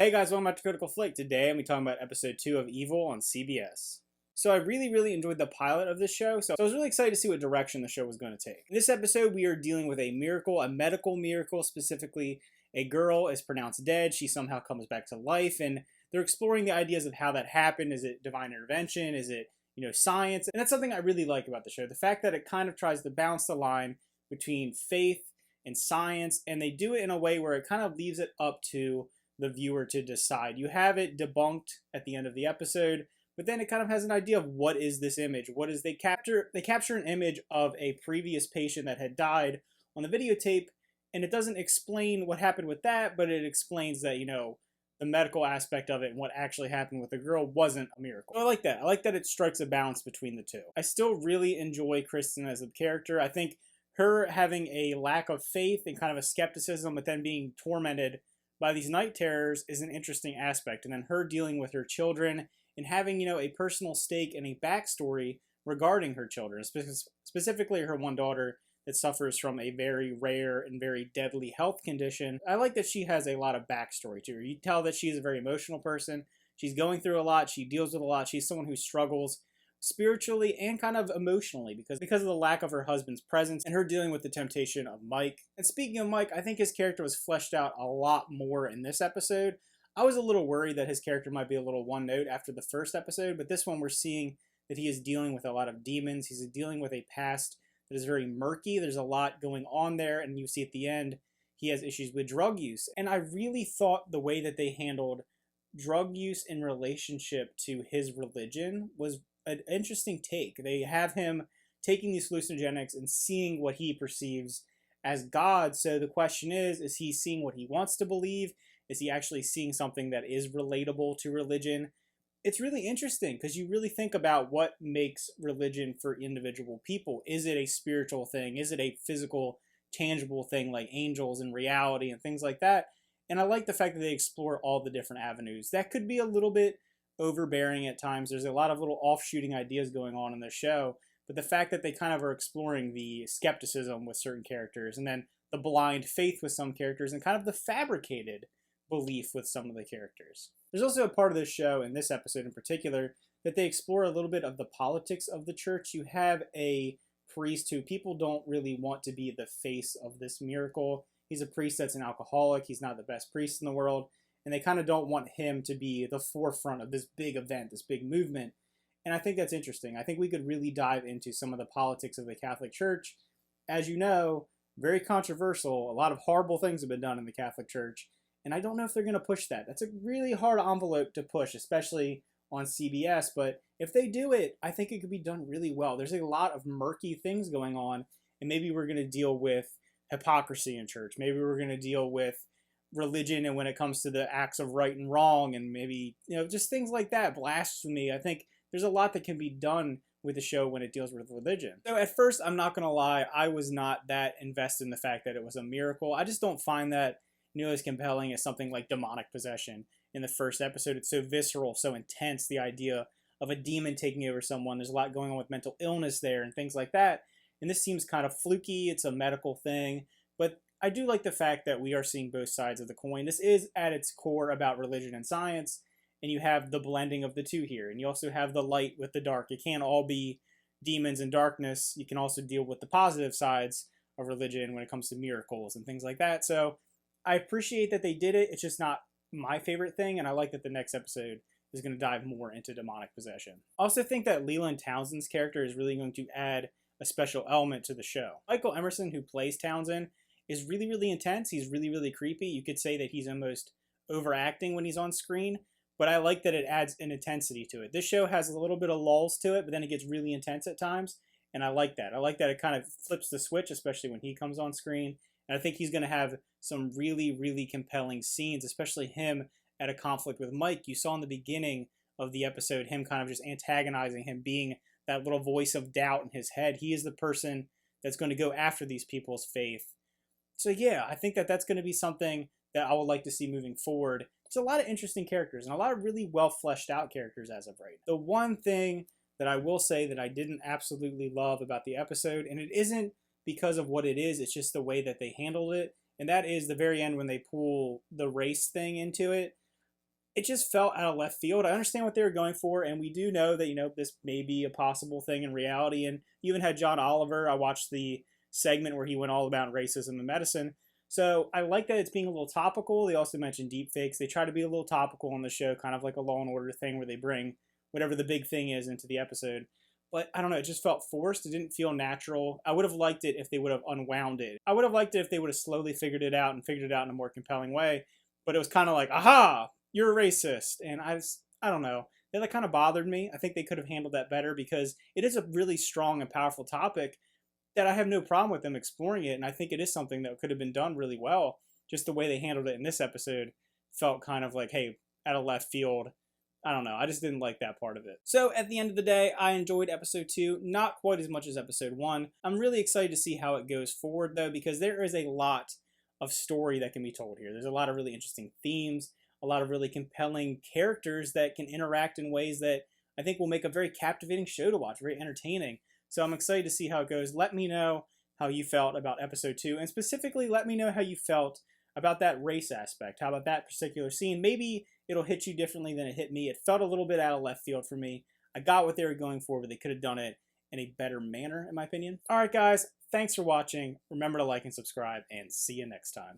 Hey guys, welcome back to Critical Flake. Today I'm going to be talking about episode 2 of Evil on CBS. So I really enjoyed the pilot of this show, so I was really excited to see what direction the show was going to take. In this episode, we are dealing with a miracle, a medical miracle specifically. A girl is pronounced dead, she somehow comes back to life, and they're exploring the ideas of how that happened. Is it divine intervention? Is it, science? And that's something I really like about the show. The fact that it kind of tries to balance the line between faith and science, and they do it in a way where it kind of leaves it up to the viewer to decide. You have it debunked at the end of the episode, but then it kind of has an idea of what is this image. What is they capture an image of a previous patient that had died on the videotape, and it doesn't explain what happened with that, but it explains that, the medical aspect of it and what actually happened with the girl wasn't a miracle. I like that. I like that it strikes a balance between the two. I still really enjoy Kristen as a character. I think her having a lack of faith and kind of a skepticism, but then being tormented by these night terrors is an interesting aspect. And then her dealing with her children and having, a personal stake and a backstory regarding her children, specifically her one daughter that suffers from a very rare and very deadly health condition. I like that she has a lot of backstory to her. You tell that she's a very emotional person. She's going through a lot. She deals with a lot. She's someone who struggles spiritually and kind of emotionally because of the lack of her husband's presence and her dealing with the temptation of Mike. And speaking of Mike, I think his character was fleshed out a lot more in this episode. I was a little worried that his character might be a little one note after the first episode, but this one we're seeing that he is dealing with a lot of demons. He's dealing with a past that is very murky. There's a lot going on there, and you see at the end he has issues with drug use. And I really thought the way that they handled drug use in relationship to his religion was an interesting take. They have him taking these hallucinogenics and seeing what he perceives as God. So the question is he seeing what he wants to believe? Is he actually seeing something that is relatable to religion? It's really interesting because you really think about what makes religion for individual people. Is it a spiritual thing? Is it a physical, tangible thing like angels and reality and things like that? And I like the fact that they explore all the different avenues. That could be a little bit overbearing at times. There's a lot of little offshooting ideas going on in the show, but the fact that they kind of are exploring the skepticism with certain characters and then the blind faith with some characters and kind of the fabricated belief with some of the characters. There's also a part of this show, in this episode in particular, that they explore a little bit of the politics of the church. You have a priest who people don't really want to be the face of this miracle. He's a priest that's an alcoholic. He's not the best priest in the world. And they kind of don't want him to be the forefront of this big event, this big movement. And I think that's interesting. I think we could really dive into some of the politics of the Catholic Church. As you know, very controversial. A lot of horrible things have been done in the Catholic Church. And I don't know if they're going to push that. That's a really hard envelope to push, especially on CBS. But if they do it, I think it could be done really well. There's a lot of murky things going on. And maybe we're going to deal with hypocrisy in church. Maybe we're going to deal with religion and when it comes to the acts of right and wrong and maybe, just things like that. Blasphemy. I think there's a lot that can be done with the show when it deals with religion. So at first, I'm not going to lie, I was not that invested in the fact that it was a miracle. I just don't find that nearly as compelling as something like demonic possession. In the first episode, it's so visceral, so intense, the idea of a demon taking over someone. There's a lot going on with mental illness there and things like that. And this seems kind of fluky. It's a medical thing. But I do like the fact that we are seeing both sides of the coin. This is at its core about religion and science. And you have the blending of the two here. And you also have the light with the dark. It can't all be demons and darkness. You can also deal with the positive sides of religion when it comes to miracles and things like that. So I appreciate that they did it. It's just not my favorite thing, and I like that the next episode is going to dive more into demonic possession. I also think that Leland Townsend's character is really going to add a special element to the show. Michael Emerson, who plays Townsend, is really intense. He's really creepy. You could say that he's almost overacting when he's on screen, but I like that it adds an intensity to it. This show has a little bit of lulls to it, but then it gets really intense at times, and I like that. I like that it kind of flips the switch, especially when he comes on screen. And I think he's going to have some really compelling scenes, especially him at a conflict with Mike. You saw in the beginning of the episode him kind of just antagonizing him, being that little voice of doubt in his head. He is the person that's going to go after these people's faith. So yeah, I think that that's going to be something that I would like to see moving forward. There's a lot of interesting characters and a lot of really well fleshed out characters as of right now. The one thing that I will say that I didn't absolutely love about the episode, and it isn't because of what it is, it's just the way that they handled it. And that is the very end when they pull the race thing into it. it just felt out of left field. I understand what they were going for, and we do know that, this may be a possible thing in reality. And you even had John Oliver. I watched the segment where he went all about racism and medicine. So I like that it's being a little topical. They also mentioned deepfakes. They try to be a little topical on the show, kind of like a Law and Order thing where they bring whatever the big thing is into the episode. But I don't know, it just felt forced. It didn't feel natural. I would have liked it if they would have unwound it. I would have liked it if they would have slowly figured it out in a more compelling way. But it was kind of like, aha, you're a racist. And I don't know. That kind of bothered me. I think they could have handled that better because it is a really strong and powerful topic that I have no problem with them exploring it. And I think it is something that could have been done really well. Just the way they handled it in this episode felt kind of like, hey, out of left field. I don't know. I just didn't like that part of it. So at the end of the day, I enjoyed episode 2, not quite as much as episode 1. I'm really excited to see how it goes forward though, because there is a lot of story that can be told here. There's a lot of really interesting themes, a lot of really compelling characters that can interact in ways that I think will make a very captivating show to watch, very entertaining. So I'm excited to see how it goes. Let me know how you felt about episode 2, and specifically let me know how you felt about that race aspect. How about that particular scene? Maybe it'll hit you differently than it hit me. It felt a little bit out of left field for me. I got what they were going for, but they could have done it in a better manner, in my opinion. All right, guys, thanks for watching. Remember to like and subscribe, and see you next time.